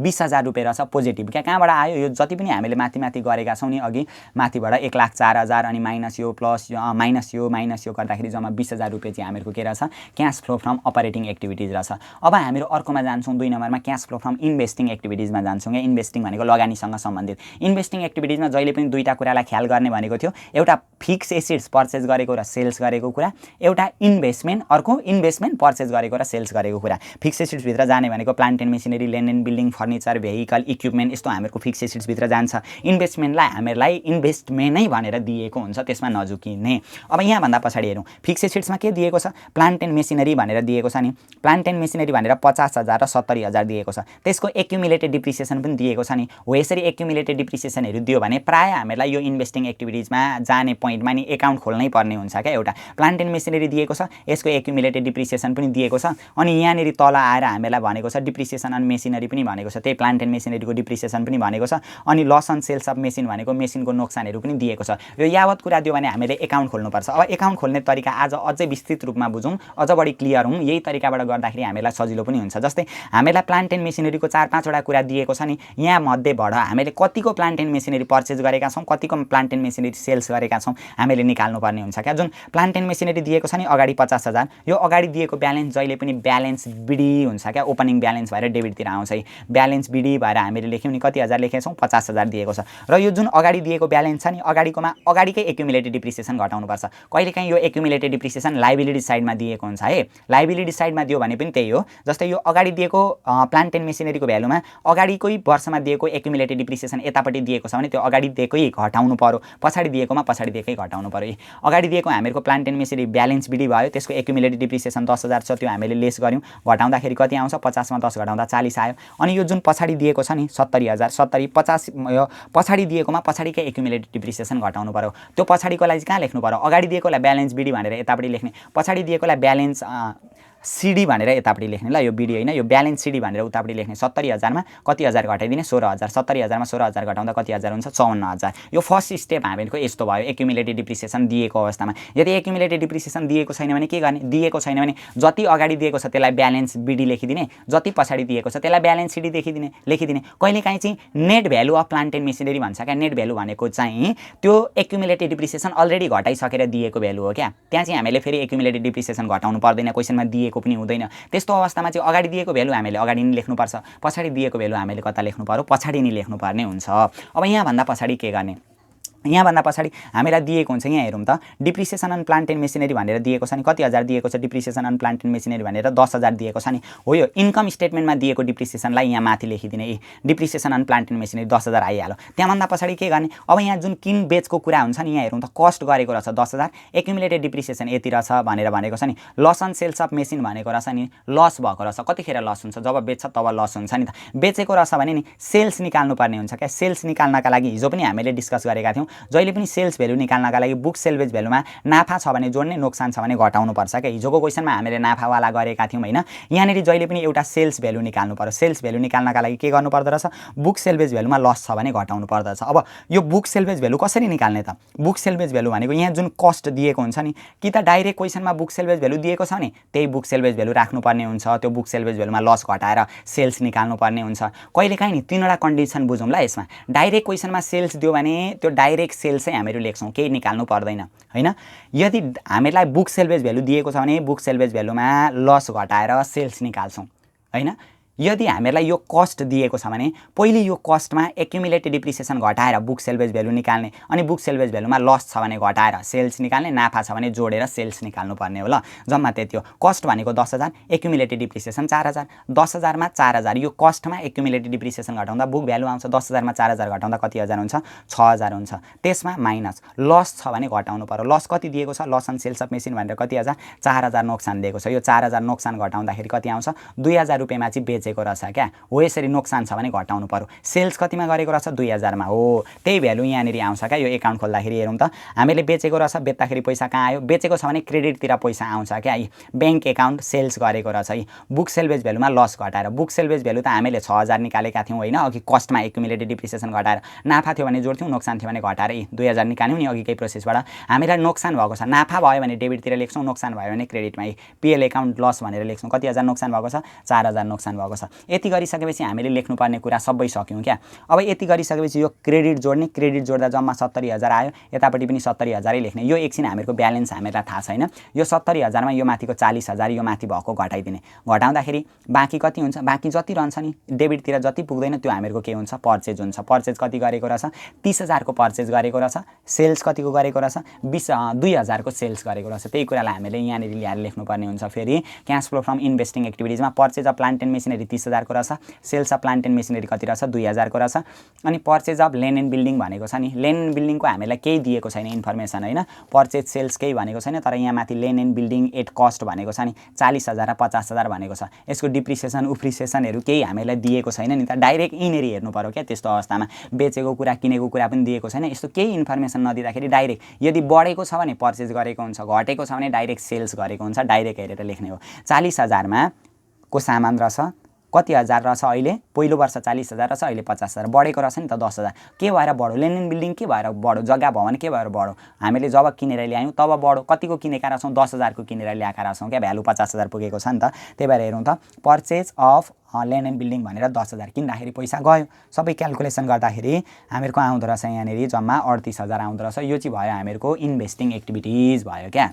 20000 रुपियाँ रहेछ पोजिटिभ क्या कहाँबाट आयो यो जति पनि हामीले माथि गरेका छौँ नि अघि माथिबाट 1,04,000 अनि माइनस यो प्लस माइनस यो गर्दाखेरि जम्मा 20000 रुपियाँ चाहिँ हामीहरूको के रहेछ cash flow from operating activities रहेछ अब हामीहरू अर्कोमा जान्छौँ 2 नम्बरमा क्याश फ्लो फ्रम इन्भेस्टिङ एक्टिभिटिजमा जान्छौँ क्या इन्भेस्टिङ भनेको लगानीसँग सम्बन्धित इन्भेस्टिङ एक्टिभिटिजमा जहिले पनि दुईटा कुरालाई ख्याल गर्ने भनेको थियो एउटा फिक्स एसेट्स पर्चेज गरेको र सेल्स गरेको कुरा एउटा इन्भेस्टमेन्ट अर्को इन्भेस्टमेन्ट पर्चेज गरेको र सेल्स गरेको कुरा फिक्स एसेट्स भित्र जाने भनेको plant and machinery land and building furniture vehicle equipment यस्तो हामीहरूको फिक्स एसेट्स भित्र जान्छ इन्भेस्टमेन्टलाई हामीलाई इन्भेस्टमेन्ट नै भनेर दिएको हुन्छ त्यसमा नजुकिने अब यहाँ भन्दा पछाडि हेरौँ फिक्स एसेट्समा के दिएको छ प्लान्ट एन्ड मेसिनरी भनेर दिएको छ नि, प्लान्ट एन्ड मेसिनरी भनेर 50,000 र 70,000 दिएको छ। त्यसको एक्युमुलेटेड डिप्रिसिएसन पनि दिएको छ नि। हो यसरी एक्युमुलेटेड डिप्रिसिएसनहरू दियो भने प्राय हामीलाई यो इन्भेस्टिङ एक्टिभिटिजमा जाने पोइन्टमा नि एकाउन्ट खोल्नै पर्ने हुन्छ क्या। एउटा प्लान्ट एन्ड मेसिनरी दिएको छ, यसको एक्युमुलेटेड डिप्रिसिएसन पनि दिएको छ, अनि यहाँनिर तल आएर हामीलाई भनेको छ डिप्रिसिएसन अन मेसिनरी पनि भनेको छ, त्यही प्लान्ट एन्ड मेसिनरीको डिप्रिसिएसन पनि भनेको छ, अनि loss on sales of machine भनेको मेसिनको नोक्सानहरू पनि दिएको छ। यो यावत कुरा दियो भने हामीले एकाउन्ट खोल्नुपर्छ। अब एकाउन्ट खोल्ने तरिका आज अझै विस्तृत रूपमा बुझौँ, अझ बढी क्लियर हौँ। यही तरिकाबाट गर्दाखेरि हामीलाई सजिलो पनि हुन्छ। जस्तै हामीलाई प्लान्ट एन्ड मेसिनरीको 4-5 वटा कुरा दिएको छ नि, यहाँ मध्येबाट हामीले कतिको प्लान्ट एन्ड मेसिनरी पर्चेज गरेका छौँ, कतिको प्लान्ट एन्ड मेसिनरी सेल्स गरेका छौँ हामीले निकाल्नुपर्ने हुन्छ क्या। जुन प्लान्ट एन्ड मेसिनरी दिएको छ नि अगाडि 50,000, यो अगाडि दिएको ब्यालेन्स जहिले पनि ब्यालेन्स बिडी हुन्छ क्या, ओपनिङ ब्यालेन्स भएर डेबिटतिर आउँछ है। ब्यालेन्स बिडी भएर हामीले लेख्यौँ नि कति हजार लेखेछौँ, 50,000 दिएको छ। र यो जुन अगाडि दिएको ब्यालेन्स छ नि अगाडिकोमा अगाडिकै एक्युमुलेटेड डिप्रिसिएसन घटाउनुपर्छ। कहिलेकाहीँ यो एक्युमुलेटेड डिप्रिसिएसन लाइबिलिटी साइडमा दिएको हुन्छ है। लाइबिलिटी साइडमा दियो भने पनि त्यही हो। जस्तै यो अगाडि दिएको प्लान्ट एन्ड मेसिनरीको भ्यालुमा अगाडिकै वर्षमा दिएको एक्युमुलेटेड डिप्रिसिएसन यतापट्टि दिएको छ भने त्यो अगाडि दिएकै घटाउनु पर्यो, पछाडि दिएकोमा पछाडि दिएकै घटाउनु पर्यो। अगाडि दिएको हामीहरूको plant and machinery balance BD भयो, त्यसको एक्युमुलेटेड डिप्रिसिएसन 10,000 छ, त्यो हामीले लेस गर्यौँ, घटाउँदाखेरि कति आउँछ, 50 मा 10 घटाउँदा 40 आयो। अनि यो जुन पछाडि दिएको छ नि 70,000, 70 50 यो पछाडि दिएकोमा पछाडिकै एक्युमुलेटेड डिप्रिसिएसन घटाउनु पर्यो। त्यो पछाडिकोलाई चाहिँ कहाँ लेख्नु पर्यो, अगाडि दिएकोलाई ब्यालेन्स बिडी भनेर यतापट्टि लेख्ने, पछाडि दिएकोलाई ब्यालेन्स सिडी भनेर यतापट्टि लेख्ने। ल यो बिडी होइन, यो ब्यालेन्स सिडी भनेर उतापट्टि लेख्ने। 70,000 मा कति हजार घटाइदिने, 16,000। 70,000 मा 16,000 घटाउँदा कति हजार हुन्छ, 54,000। यो फर्स्ट स्टेप हामीहरूको यस्तो भयो एक्युमुलेटेड डिप्रिसिएसन दिएको अवस्थामा। यदि एक्युमुलेटेड डिप्रिसिएसन दिएको छैन भने के गर्ने, दिएको छैन भने जति अगाडि दिएको छ त्यसलाई ब्यालेन्स बिडी लेखिदिने, जति पछाडि दिएको छ त्यसलाई ब्यालेन्स सिडी लेखिदिने। कहिलेकाहीँ चाहिँ net value of plant and machinery भन्छ क्या। नेट भ्यालु भनेको चाहिँ त्यो एक्युमुलेटेड डिप्रिसिएसन अलरेडी घटाइसकेर दिएको भ्यालु हो क्या। त्यहाँ चाहिँ हामीले फेरि एक्युमुलेटेड डिप्रिसिएसन घटाउनु पर्दैन, क्वेसनमा दिएको पनि हुँदैन। त्यस्तो अवस्थामा चाहिँ अगाडि दिएको भ्यालु हामीले अगाडि नै लेख्नुपर्छ, पछाडि दिएको भ्यालु हामीले कता लेख्नु पर्यो, पछाडि नै लेख्नुपर्ने हुन्छ। अब यहाँभन्दा पछाडि के गर्ने, यहाँभन्दा पछाडि हामीलाई दिएको हुन्छ, यहाँ हेरौँ त, depreciation on plant and machinery भनेर दिएको छ नि, कति हजार दिएको छ depreciation on plant and machinery भनेर 10,000 दिएको छ नि। हो यो इन्कम स्टेटमेन्टमा दिएको डिप्रिसिएसनलाई यहाँ माथि लेखिदिने, depreciation on plant and machinery 10,000 आइहाल्यो। त्यहाँभन्दा पछाडि के गर्ने, अब यहाँ जुन किन बेचको कुरा हुन्छ नि, यहाँ हेरौँ त, कस्ट गरेको रहेछ 10,000, एक्युमुलेटेड डिप्रिसिएसन यति रहेछ भनेर भनेको छ नि। Loss on sales of machine भनेको रहेछ नि, लस भएको रहेछ। कतिखेर लस हुन्छ, जब बेच्छ तब लस हुन्छ नि त। बेचेको रहेछ भने नि सेल्स निकाल्नु पर्ने हुन्छ क्या। सेल्स निकाल्नका लागि हिजो पनि हामीले डिस्कस गरेका थियौँ, जहिले पनि सेल्स भ्यालु निकाल्नका लागि बुक सेल्वेज भ्यालुमा नाफा छ भने जोड्ने, नोक्सान छ भने घटाउनु पर्छ क्या। हिजोको क्वेसनमा हामीले नाफावाला गरेका थियौँ होइन। यहाँनिर जहिले पनि एउटा सेल्स भ्यालु निकाल्नु पर्यो। सेल्स भ्यालु निकाल्नका लागि के गर्नु पर्दो रहेछ, बुक सेल्वेज भ्यालुमा लस छ भने घटाउनु पर्दछ। अब यो बुक सेल्वेज भ्यालु कसरी निकाल्ने त, बुक सेल्वेज भ्यालु भनेको यहाँ जुन कस्ट दिएको हुन्छ नि, कि त डाइरेक्ट क्वेसनमा बुक सेल्वेज भ्यालु दिएको छ नि त्यही बुक सेल्वेज भ्यालु राख्नुपर्ने हुन्छ, त्यो बुक सेल्वेज भ्यालुमा लस घटाएर सेल्स निकाल्नु पर्ने हुन्छ। कहिलेकाहीँ नि 3 वटा कन्डिसन बुझौँला यसमा। डाइरेक्ट क्वेसनमा सेल्स दियो भने त्यो डाइरेक्ट सेल्स चाहिँ हामीहरू लेख्छौँ, केही निकाल्नु पर्दैन होइन। यदि हामीलाई बुक सेल्वेज भ्यालु दिएको छ भने बुक सेल्वेज भ्यालुमा लस घटाएर सेल्स निकाल्छौँ होइन। यदि हामीलाई यो कस्ट दिएको छ भने पहिले यो कस्टमा एक्युमुलेटेड डिप्रिसिएसन घटाएर बुक सेल्वेज भ्यालु निकाल्ने, अनि बुक सेल्वेज भ्यालुमा लस छ भने घटाएर सेल्स निकाल्ने, नाफा छ भने जोडेर सेल्स निकाल्नु पर्ने हो। ल जम्मा त्यति हो। कस्ट भनेको 10,000, एक्युमुलेटेड डिप्रिसिएसन 4,000। 10,000 मा 4,000 यो कस्टमा एक्युमुलेटेड डिप्रिसिएसन घटाउँदा बुक भ्यालु आउँछ। 10,000 मा 4,000 घटाउँदा कति हजार हुन्छ, 6,000 हुन्छ। त्यसमा माइनस लस छ भने घटाउनु पर्यो। लस कति दिएको छ, loss on sales of machine भनेर कति हजार, 4,000 नोक्सान दिएको छ। यो 4,000 नोक्सान घटाउँदाखेरि कति आउँछ, 2,000 रुपियाँमा चाहिँ बेचेको रहेछ क्या। हो यसरी नोक्सान छ भने घटाउनु पर्यो। सेल्स कतिमा गरेको रहेछ, 2,000 मा हो। त्यही भ्यालु यहाँनिर आउँछ क्या। यो एकाउन्ट खोल्दाखेरि हेरौँ त, हामीले बेचेको रहेछ, बेच्दाखेरि पैसा कहाँ आयो, बेचेको छ भने क्रेडिटतिर पैसा आउँछ क्या। ब्याङ्क एकाउन्ट सेल्स गरेको रहेछ है। बुक सेल्वेज भ्यालुमा लस घटाएर, बुक सेल्वेज भ्यालु त हामीले 6,000 निकालेका थियौँ होइन अघि, कस्टमा एक्युमुलेटेड डिप्रिसिएसन घटाएर। नाफा थियो भने जोड्थ्यौँ, नोक्सान थियो भने घटाएर 2,000 निकाल्यौँ नि अघिकै प्रोसेसबाट। हामीलाई नोक्सान भएको छ, नाफा भयो भने डेबिटतिर लेख्छौँ, नोक्सान भयो भने क्रेडिटमा। पिएल एकाउन्ट लस भनेर लेख्छौँ। कति हजार नोक्सान भएको छ, 4,000 नोक्सान भएको छ। यति गरिसकेपछि हामीले लेख्नुपर्ने कुरा सबै सक्यौँ क्या। अब यति गरिसकेपछि यो क्रेडिट जोड्ने, क्रेडिट जोड्दा जम्मा 70,000 आयो, यतापट्टि पनि 70,000 लेख्ने। यो एकछिन हामीहरूको ब्यालेन्स हामीलाई थाहा छैन। यो 70,000 मा यो माथिको 40,000 यो माथि भएको घटाइदिने, घटाउँदाखेरि बाँकी कति हुन्छ, बाँकी जति रहन्छ नि डेबिटतिर जति पुग्दैन त्यो हामीहरूको के हुन्छ, पर्चेज हुन्छ। पर्चेज कति गरेको रहेछ, 30,000 को पर्चेज गरेको रहेछ। सेल्स कतिको गरेको रहेछ, 2,000 को सेल्स गरेको रहेछ। त्यही कुरालाई हामीले यहाँनिर ल्याएर लेख्नुपर्ने हुन्छ। फेरि क्यास फ्लो फ्रम इन्भेस्टिङ एक्टिभिटिजमा purchase of plant and machinery यहाँनिर 30,000 को रहेछ। Sales of plant and machinery कति रहेछ 2,000 को रहेछ। अनि purchase of land and building भनेको छ नि, ल्यान्ड एन्ड बिल्डिङको हामीलाई केही दिएको छैन इन्फर्मेसन होइन, पर्चेज सेल्स केही भनेको छैन। तर यहाँ माथि land and building at cost भनेको छ नि 40,000 र 50,000 भनेको छ। यसको डिप्रिसिएसन उप्रिसिएसनहरू केही हामीलाई दिएको छैन नि त, डाइरेक्ट यिनीहरू हेर्नु पर्यो क्या। त्यस्तो अवस्थामा बेचेको कुरा किनेको कुरा पनि दिएको छैन, यस्तो केही इन्फर्मेसन नदिँदाखेरि डाइरेक्ट यदि बढेको छ भने पर्चेज गरेको हुन्छ, घटेको छ भने डाइरेक्ट सेल्स गरेको हुन्छ, डाइरेक्ट हेरेर लेख्ने हो। 40,000 को सामान रहेछ, कति हजार रहेछ अहिले, पहिलो वर्ष 40,000 रहेछ, अहिले 50,000 बढेको रहेछ नि त 10,000। के भएर बढ्यो, ल्यान्ड एन्ड बिल्डिङ के भएर बढ्यो, जग्गा भयो भने के भएर बढ्यो, हामीले जब किनेर ल्यायौँ तब बढ्यो। कतिको किनेका रहेछौँ, 10,000 को किनेर ल्याएका रहेछौँ क्या, भ्यालु 50,000 पुगेको छ नि त। त्यही भएर हेरौँ त, purchase of land and building भनेर 10,000 किन्दाखेरि पैसा गयो। सबै क्यालकुलेसन गर्दाखेरि हामीहरूको आउँदो रहेछ यहाँनिर जम्मा 38,000 आउँदो रहेछ। यो चाहिँ भयो हामीहरूको इन्भेस्टिङ एक्टिभिटिज भयो क्या।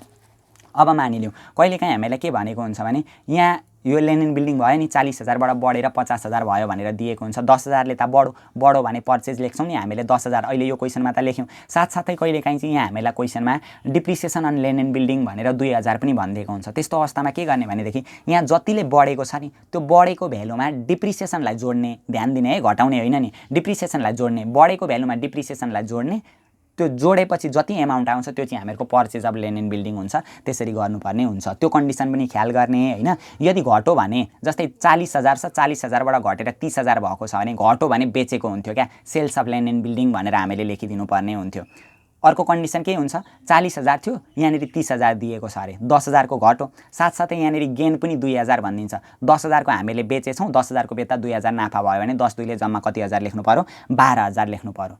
अब मानिलिउँ कहिलेकाहीँ हामीलाई के भनेको हुन्छ भने यहाँ यो ल्यान्ड एन्ड बिल्डिङ भयो नि 40,000बाट बढेर 50,000 भयो भनेर दिएको हुन्छ। 10,000ले त बढो भने पर्चेज लेख्छौँ नि हामीले 10,000, अहिले यो क्वेसनमा त लेख्यौँ। साथसाथै कहिलेकाहीँ चाहिँ यहाँ हामीलाई क्वेसनमा depreciation on land and building भनेर 2,000 पनि भनिदिएको हुन्छ। त्यस्तो अवस्थामा के गर्ने भनेदेखि यहाँ जतिले बढेको छ नि त्यो बढेको भ्यालुमा डिप्रिसिएसनलाई जोड्ने, ध्यान दिने है, घटाउने होइन नि, डिप्रिसिएसनलाई जोड्ने, बढेको भ्यालुमा डिप्रिसिएसनलाई जोड्ने, त्यो जोडेपछि जति एमाउन्ट आउँछ त्यो चाहिँ हामीहरूको purchase of land and building हुन्छ। त्यसरी गर्नुपर्ने हुन्छ, त्यो कन्डिसन पनि ख्याल गर्ने होइन। यदि घट्यो भने जस्तै 40,000 छ, 40,000बाट घटेर 30,000 भएको छ भने घट्यो भने बेचेको हुन्थ्यो क्या, sales of land and building भनेर हामीले लेखिदिनु पर्ने हुन्थ्यो। अर्को कन्डिसन के हुन्छ, 40,000 थियो यहाँनिर 30,000 दिएको छ अरे, 10,000 को घट्यो, साथसाथै यहाँनिर गेन पनि 2,000 भनिदिन्छ। 10,000 को हामीले बेचेछौँ, 10,000 को बेच्दा 2,000 नाफा भयो भने 10 2ले जम्मा कति हजार लेख्नु पर्यो, 12,000 लेख्नु पर्यो।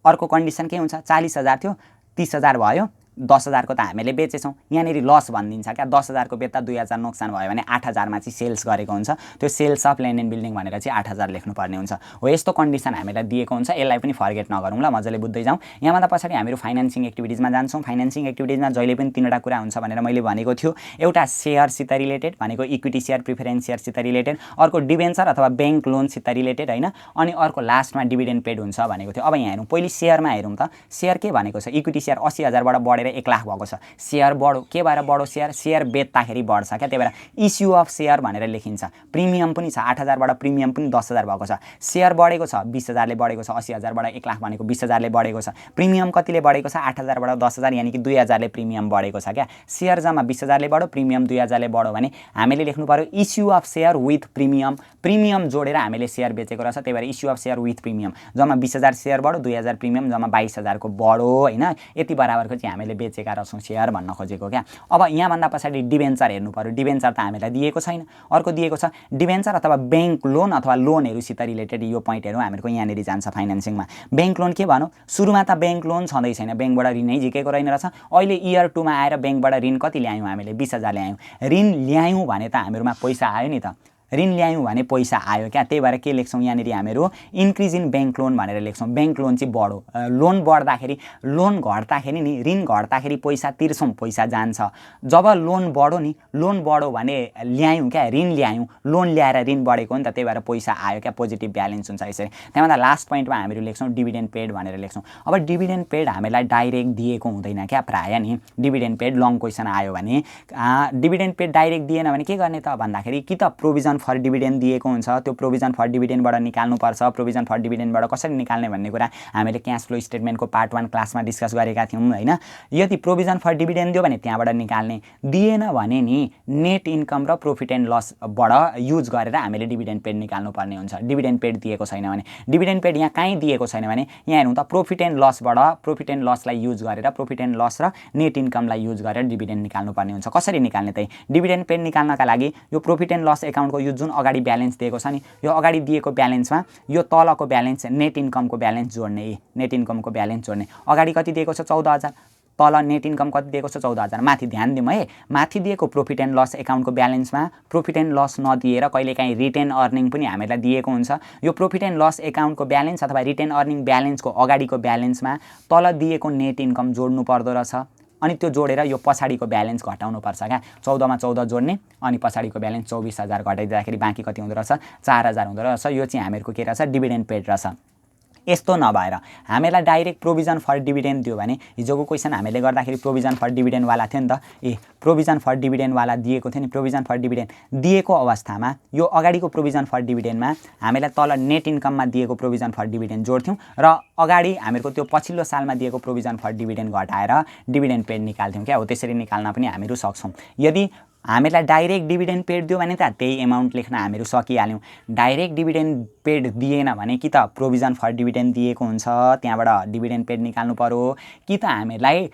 अर्को कन्डिसन के हुन्छ, 40,000 थियो 30,000 भयो, 10,000 को त हामीले बेचेछौँ, यहाँनिर लस भनिदिन्छ क्या, 10,000 को बेच्दा 2,000 नोक्सान भयो भने 8,000मा चाहिँ सेल्स गरेको हुन्छ। त्यो sales of land and building भनेर चाहिँ 8,000 लेख्नुपर्ने हुन्छ। हो यस्तो कन्डिसन हामीलाई दिएको हुन्छ, यसलाई पनि फर्गेट नगरौँ ल, मजाले बुझ्दै जाउँ। यहाँभन्दा पछाडि हामीहरू फाइनेन्सिङ एक्टिभिटिजमा जान्छौँ। फाइनेन्सिङ एक्टिभिटिजमा जहिले पनि 3वटा कुरा हुन्छ भनेर मैले भनेको थियो। एउटा सेयरसित रिलेटेड भनेको इक्विटी सेयर प्रिफरेन्स सेयरसित रिलेटेड, अर्को डिबेन्चर अथवा ब्याङ्क लोनसित रिलेटेड होइन, अनि अर्को लास्टमा डिभिडेन्ड पेड हुन्छ भनेको थियो। अब यहाँ हेरौँ, पहिले सेयरमा हेरौँ त, सेयर के भनेको छ, इक्विटी सेयर 80,000बाट बढेर 1 लाख भएको छ। सेयर बढो, के भएर बढो, सेयर बेच्दाखेरि बढ्छ क्या, त्यही भएर इस्यु अफ सेयर भनेर लेखिन्छ। प्रिमियम पनि छ, 8,000बाट प्रिमियम पनि 10,000 भएको छ। सेयर बढेको छ, 20,000ले बढेको छ, 80,000बाट 1 लाख भनेको 20,000ले बढेको छ। प्रिमियम कतिले बढेको छ, 8,000बाट 10,000 यानि कि 2,000ले प्रिमियम बढेको छ क्या। सेयर जम्मा 20,000ले बढो, प्रिमियम 2,000ले बढो भने हामीले लेख्नु पर्यो issue of share with premium, premium जोडेर हामीले सेयर बेचेको रहेछ, त्यही भएर issue of share with premium जम्मा 20,000 सेयर बढो, 2,000 प्रिमियम जम्मा 22,000 को बढो होइन, यति बराबरको चाहिँ हामीले बेचेका रहेछौँ सेयर भन्न खोजेको क्या। अब यहाँभन्दा पछाडि डिबेन्चर हेर्नु पर्यो, डिबेन्चर त हामीलाई दिएको छैन। अर्को दिएको छ डिबेन्चर अथवा ब्याङ्क लोन अथवा लोनहरूसित रिलेटेड, यो पोइन्टहरू हामीहरूको यहाँनिर जान्छ फाइनेन्सिङमा। ब्याङ्क लोन के भनौँ, सुरुमा त ब्याङ्क लोन छँदै छैन, ब्याङ्कबाट ऋणै झिकेको रहेन रहेछ। अहिले इयर 2मा आएर ब्याङ्कबाट ऋण कति ल्यायौँ हामीले, 20,000 ल्यायौँ। ऋण ल्यायौँ भने त हामीहरूमा पैसा आयो नि त, ऋण ल्यायौँ भने पैसा आयो क्या, त्यही भएर के लेख्छौँ यहाँनिर हामीहरू इन्क्रिज इन ब्याङ्क लोन भनेर लेख्छौँ। ब्याङ्क लोन चाहिँ बढो, लोन बढ्दाखेरि, लोन घट्दाखेरि नि, ऋण घट्दाखेरि पैसा तिर्छौँ, पैसा जान्छ। जब लोन बढो नि, लोन बढो भने ल्यायौँ क्या, ऋण ल्यायौँ, लोन ल्याएर ऋण बढेको हो नि त, त्यही भएर पैसा आयो क्या, पोजिटिभ ब्यालेन्स हुन्छ यसरी। त्यहाँभन्दा लास्ट पोइन्टमा हामीहरू लेख्छौँ डिभिडेन्ड पेड भनेर लेख्छौँ। अब डिभिडेन्ड पेड हामीलाई डाइरेक्ट दिएको हुँदैन क्या, प्रायः नि डिभिडेन्ड पेड लङ क्वेसन आयो भने डिभिडेन्ड पेड डाइरेक्ट दिएन भने के गर्ने त भन्दाखेरि कि त प्रोभिजन फर डिभिडेन्ड दिएको हुन्छ, त्यो प्रोभिजन फर डिभिडेन्डबाट निकाल्नुपर्छ। प्रोभिजन फर डिभिडेन्डबाट कसरी निकाल्ने भन्ने कुरा हामीले क्यास फ्लो स्टेटमेन्टको पार्ट 1 क्लासमा डिस्कस गरेका थियौँ होइन। यदि प्रोभिजन फर डिभिडेन्ड दियो भने त्यहाँबाट निकाल्ने, दिएन भने नि नेट इन्कम र प्रफिट एन्ड लसबाट युज गरेर हामीले डिभिडेन्ड पेड निकाल्नुपर्ने हुन्छ। डिभिडेन्ड पेड दिएको छैन भने, डिभिडेन्ड पेड यहाँ कहीँ दिएको छैन भने यहाँ हेर्नु त प्रफिट एन्ड लसबाट, प्रफिट एन्ड लसलाई युज गरेर, प्रफिट एन्ड लस र नेट इन्कमलाई युज गरेर डिभिडेन्ड निकाल्नुपर्ने हुन्छ। कसरी निकाल्ने त, डिभिडेन्ड पेड निकाल्नका लागि यो प्रफिट एन्ड लस एकाउन्टको यो जुन अगाडि ब्यालेन्स दिएको छ नि, यो अगाडि दिएको ब्यालेन्समा यो तलको ब्यालेन्स नेट इन्कमको ब्यालेन्स जोड्ने, नेट इन्कमको ब्यालेन्स जोड्ने। अगाडि कति दिएको छ 14,000, तल नेट इन्कम कति दिएको छ 14,000, माथि ध्यान दिउँ है, माथि दिएको प्रफिट एन्ड लस एकाउन्टको ब्यालेन्समा प्रफिट एन्ड लस नदिएर कहिलेकाहीँ रिटेन अर्निङ पनि हामीलाई दिएको हुन्छ। यो प्रफिट एन्ड लस एकाउन्टको ब्यालेन्स अथवा रिटेन अर्निङ ब्यालेन्सको अगाडिको ब्यालेन्समा तल दिएको नेट इन्कम जोड्नु पर्दो रहेछ, अनि त्यो जोडेर यो पछाडिको ब्यालेन्स घटाउनु पर्छ क्या। 14 मा 14 जोड्ने, अनि पछाडिको ब्यालेन्स 24,000 घटाइदिँदाखेरि बाँकी कति हुँदो रहेछ, 4,000 हुँदो रहेछ। यो चाहिँ हामीहरूको के रहेछ, डिभिडेन्ड पेड रहेछ। यस्तो नभएर हामीलाई डाइरेक्ट प्रोभिजन फर डिभिडेन्ड दियो भने हिजोको क्वेसन हामीले गर्दाखेरि प्रोभिजन फर डिभिडेन्डवाला थियो नि त प्रोभिजन फर डिभिडेन्डवाला दिएको थियो नि प्रोभिजन फर डिभिडेन्ड दिएको अवस्थामा यो अगाडिको प्रोभिजन फर डिभिडेन्डमा हामीलाई तल नेट इन्कममा दिएको प्रोभिजन फर डिभिडेन्ड जोड्थ्यौँ र अगाडि हामीहरूको त्यो पछिल्लो सालमा दिएको प्रोभिजन फर डिभिडेन्ड घटाएर डिभिडेन्ड पेड निकाल्थ्यौँ क्या हो त्यसरी निकाल्न पनि हामीहरू सक्छौँ यदि हामीलाई डाइरेक्ट डिभिडेन्ड पेड दियो भने त त्यही एमाउन्ट लेख्न हामीहरू सकिहाल्यौँ डाइरेक्ट डिभिडेन्ड पेड दिएन भने कि त प्रोभिजन फर डिभिडेन्ड दिएको हुन्छ त्यहाँबाट डिभिडेन्ड पेड निकाल्नु पर्यो कि त हामीलाई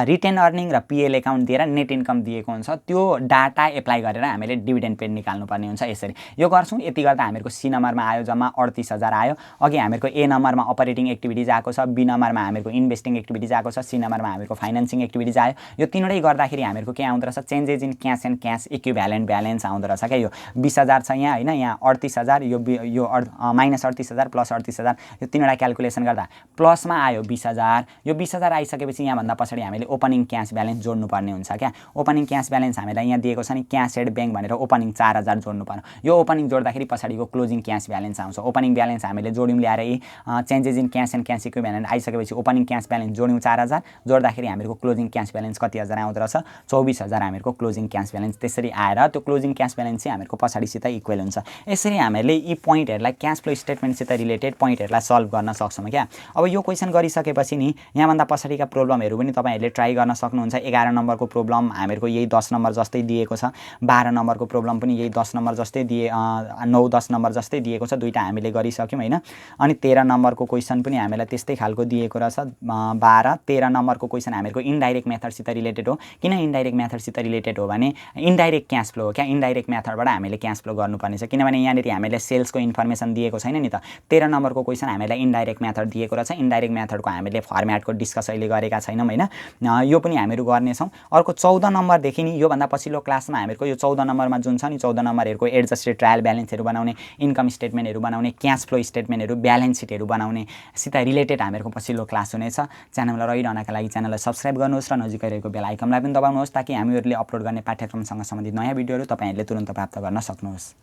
रिटेन अर्निङ र पिएल एकाउन्ट दिएर नेट इन्कम दिएको हुन्छ त्यो डाटा एप्लाई गरेर हामीले डिभिडेन्ड पेड निकाल्नु पर्ने हुन्छ यसरी यो गर्छौँ यति गर्दा हामीहरूको सी नम्बरमा आयो जम्मा 38,000 आयो अघि हामीहरूको ए नम्बरमा अपरेटिङ एक्टिभिटिज आएको छ बी नम्बरमा हामीहरूको इन्भेस्टिङ एक्टिभिटिज आएको छ सी नम्बरमा हामीहरूको फाइनेन्सिङ एक्टिभिटिज आयो यो तीनवटै गर्दाखेरि हामीहरूको के आउँदो रहेछ changes in cash and cash equivalent balance आउँदो रहेछ क्या यो 20,000 छ यहाँ होइन यहाँ 38,000 यो माइनस 38,000 प्लस 38,000 यो तीनवटा क्यालकुलेसन गर्दा प्लसमा आयो 20,000 यो 20,000 आइसकेपछि यहाँभन्दा पछाडि हामीले ओपनिङ क्यास ब्यालेन्स जोड्नुपर्ने हुन्छ क्या ओपनिङ क्यास ब्यालेन्स हामीलाई यहाँ दिएको छ नि क्यास एड ब्याङ्क भनेर ओपनिङ 4,000 जोड्नु पर्यो यो ओपनिङ जोड्दाखेरि पछाडिको क्लोजिङ क्यास ब्यालेन्स आउँछ ओपनिङ ब्यालेन्स हामीले जोड्यौँ ल्याएर changes in cash and cash equivalent आइसकेपछि ओपनिङ क्यास ब्यालेन्स जोड्यौँ 4,000 जोड्दाखेरि हामीहरूको क्लोजिङ क्यास ब्यालेन्स कति हजार आउँदो रहेछ 24,000 हामीहरूको क्लोजिङ क्यास ब्यालेन्स त्यसरी आएर त्यो क्लोजिङ क्यास ब्यालेन्स चाहिँ हामीहरूको पछाडिसित इक्वल हुन्छ यसरी हामीले यी पोइन्टहरूलाई क्यास फ्लो स्टेटमेन्टसित रिलेटेड पोइन्टहरूलाई सल्भ गर्न सक्छौँ क्या अब यो क्वेसन गरिसकेपछि नि यहाँभन्दा पछाडिका प्रोब्लमहरू पनि तपाईँहरूले ट्राई गर्न सक्नुहुन्छ 11 नम्बरको प्रोब्लम हामीहरूको यही 10 नम्बर जस्तै दिएको छ 12 नम्बरको प्रोब्लम पनि यही 10 नम्बर जस्तै 9-10 नम्बर जस्तै दिएको छ दुईटा हामीले गरिसक्यौँ होइन अनि 13 नम्बरको क्वेसन पनि हामीलाई त्यस्तै खालको दिएको रहेछ 12-13 नम्बरको क्वेसन हामीहरूको इन्डाइरेक्ट मेथडसित रिलेटेड हो किन इन्डाइरेक्ट मेथडसित रिलेटेड हो भने इन्डाइरेक्ट क्यास फ्लो हो क्या इन्डाइरेक्ट मेथडबाट हामीले क्यास फ्लो गर्नुपर्ने छ किनभने यहाँनिर हामीले सेल्सको इन्फर्मेसन दिएको छैन नि त 13 नम्बरको क्वेसन हामीलाई इन्डाइरेक्ट मेथड दिएको रहेछ इन्डाइरेक्ट मेथडको हामीले फर्मेटको डिस्कस अहिले गरेका छैनौँ होइन यो पनि हामीहरू गर्नेछौँ अर्को 14 नम्बरदेखि नि योभन्दा पछिल्लो क्लासमा हामीहरूको यो 14 नम्बरमा जुन छ नि 14 नम्बरहरूको एडजस्टेड ट्रायल ब्यालेन्सहरू बनाउने इन्कम स्टेटमेन्टहरू बनाउने क्यास फ्लो स्टेटमेन्टहरू ब्यालेन्स सिटहरू बनाउने सित रिलेटेड हामीहरूको पछिल्लो क्लास हुनेछ च्यानलमा रहिरहनका लागि च्यानललाई सब्स्क्राइब गर्नुहोस् र नजिकै रहेको बेल आइकनलाई पनि दबाउनुहोस् ताकि हामीहरूले अपलोड गर्ने पाठ्यक्रमसँग सम्बन्धित नयाँ भिडियोहरू तपाईँहरूले तुरुन्त प्राप्त गर्न सक्नुहोस्।